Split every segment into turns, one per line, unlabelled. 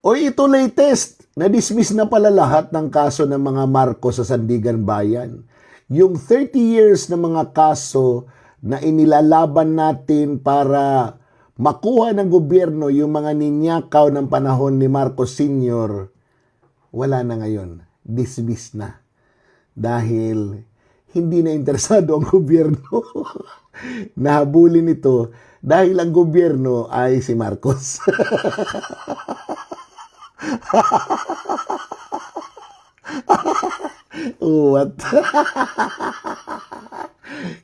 O ito latest, na-dismiss na pala lahat ng kaso ng mga Marcos sa Sandigan Bayan. Yung 30 years na mga kaso na inilalaban natin para makuha ng gobyerno yung mga ninyakaw ng panahon ni Marcos Sr., wala na ngayon. Dismiss na. Dahil hindi na interesado ang gobyerno na habulin ito dahil ang gobyerno ay si Marcos. What?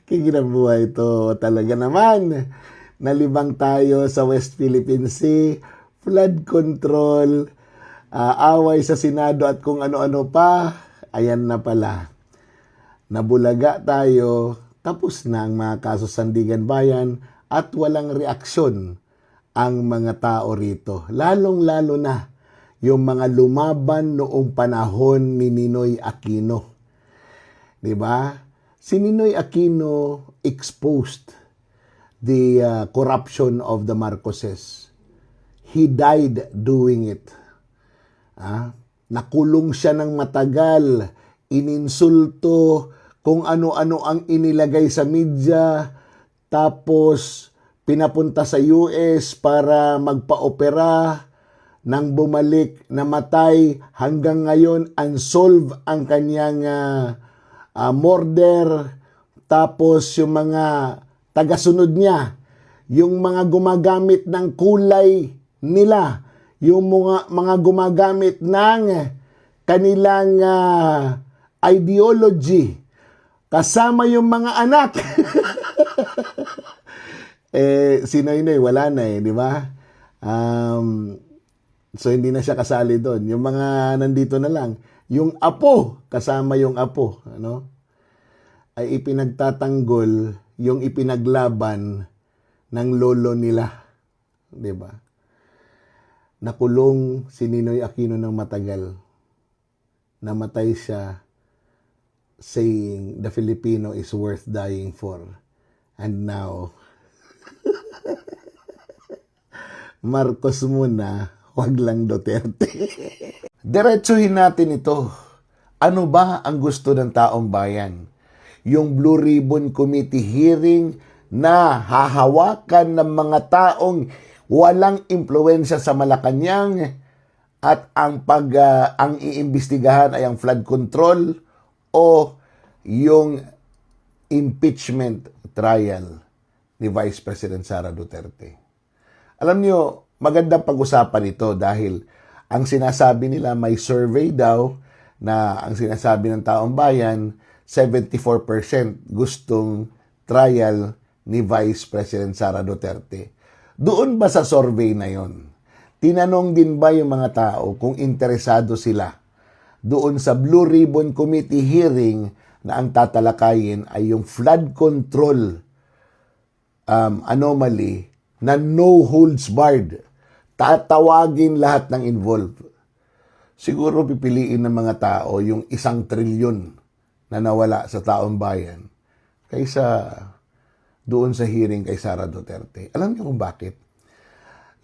Kikinabuhay ito. Talaga naman. Nalibang tayo sa West Philippine Sea, flood control, away sa Senado at kung ano-ano pa. Ayan na pala. Nabulaga tayo, tapos na ang mga kaso Sandigan Bayan at walang reaksyon ang mga tao rito. Lalong-lalo na yung mga lumaban noong panahon ni Ninoy Aquino. 'Di ba? Si Ninoy Aquino exposed the corruption of the Marcoses. He died doing it. Nakulong siya ng matagal, ininsulto, kung ano-ano ang inilagay sa media, tapos pinapunta sa US para magpa-opera, nang bumalik, namatay, hanggang ngayon unsolved ang kanyang murder. Tapos yung mga tagasunod niya, yung mga gumagamit ng kulay nila, yung mga gumagamit ng kanilang ideology, kasama yung mga anak. Si Noynoy, wala na di ba? So, hindi na siya kasali doon. Yung mga nandito na lang, yung apo, kasama yung apo, ay ipinagtatanggol yung ipinaglaban ng lolo nila. Di ba? Nakulong si Ninoy Aquino ng matagal. Namatay siya saying the Filipino is worth dying for. And now, Marcos muna, wag lang Duterte. Diretsuhin natin ito. Ano ba ang gusto ng taong bayan? Yung Blue Ribbon Committee hearing na hahawakan ng mga taong walang impluwensya sa Malacanang at ang iimbestigahan ay ang flood control o yung impeachment trial ni Vice President Sara Duterte. Alam niyo, magandang pag-usapan ito dahil ang sinasabi nila may survey daw na ang sinasabi ng taong bayan, 74% gustong trial ni Vice President Sara Duterte. Doon ba sa survey na yon, tinanong din ba yung mga tao kung interesado sila doon sa Blue Ribbon Committee hearing na ang tatalakayin ay yung flood control anomaly na no holds barred. Tatawagin lahat ng involved. Siguro pipiliin ng mga tao yung 1 trilyon na nawala sa taong bayan kaysa doon sa hearing kay Sara Duterte. Alam niyo kung bakit?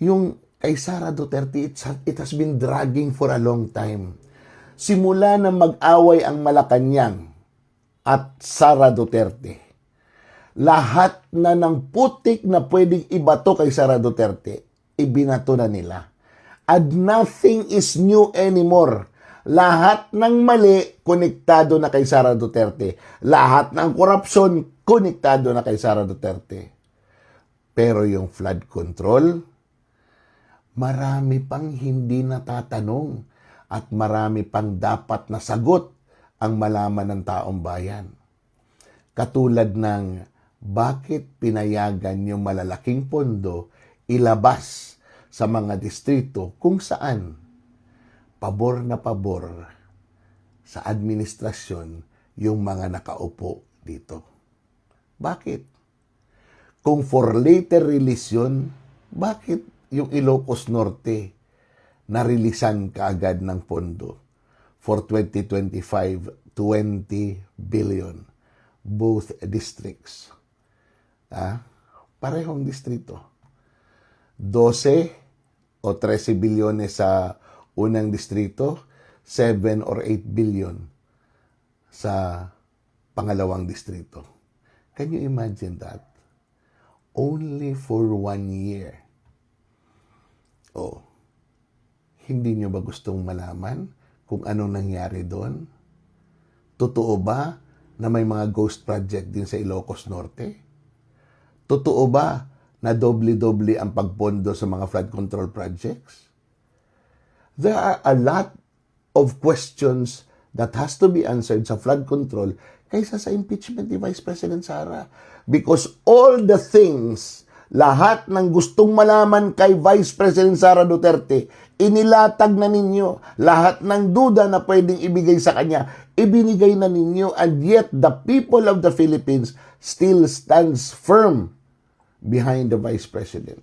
Yung kay Sara Duterte, it has been dragging for a long time. Simula na mag-away ang Malacanang at Sara Duterte, lahat na ng putik na pwedeng ibato kay Sara Duterte, ibinato na nila. And nothing is new anymore. Lahat ng mali, konektado na kay Sara Duterte. Lahat ng korupsyon, konektado na kay Sara Duterte. Pero yung flood control, marami pang hindi natatanong at marami pang dapat na sagot ang malaman ng taong bayan. Katulad ng bakit pinayagan yung malalaking pondo ilabas sa mga distrito kung saan pabor na pabor sa administrasyon yung mga nakaupo dito. Bakit? Kung for later release yun, bakit yung Ilocos Norte narilisan kaagad ng pondo for 2025, 20 billion, both districts? Parehong distrito. 12 o 13 bilyones sa unang distrito, 7 or 8 billion sa pangalawang distrito. Can you imagine that? Only for 1 year. Oh, hindi nyo ba gustong malaman kung anong nangyari doon? Totoo ba na may mga ghost project din sa Ilocos Norte? Totoo ba na doble-doble ang pagpondo sa mga flood control projects? There are a lot of questions that has to be answered sa flood control kaysa sa impeachment ni Vice President Sara. Because all the things, lahat ng gustong malaman kay Vice President Sara Duterte, inilatag na ninyo. Lahat ng duda na pwedeng ibigay sa kanya, ibinigay na ninyo. And yet, the people of the Philippines still stands firm behind the Vice President.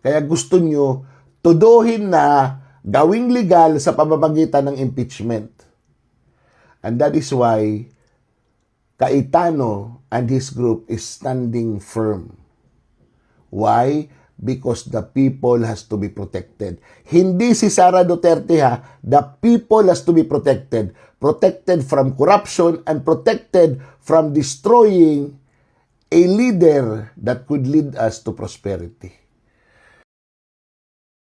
Kaya gusto nyo tuduhin na gawing legal sa pamamagitan ng impeachment. And that is why Cayetano and his group is standing firm. Why? Because the people has to be protected. Hindi si Sara Duterte ha, the people has to be protected. Protected from corruption and protected from destroying a leader that could lead us to prosperity.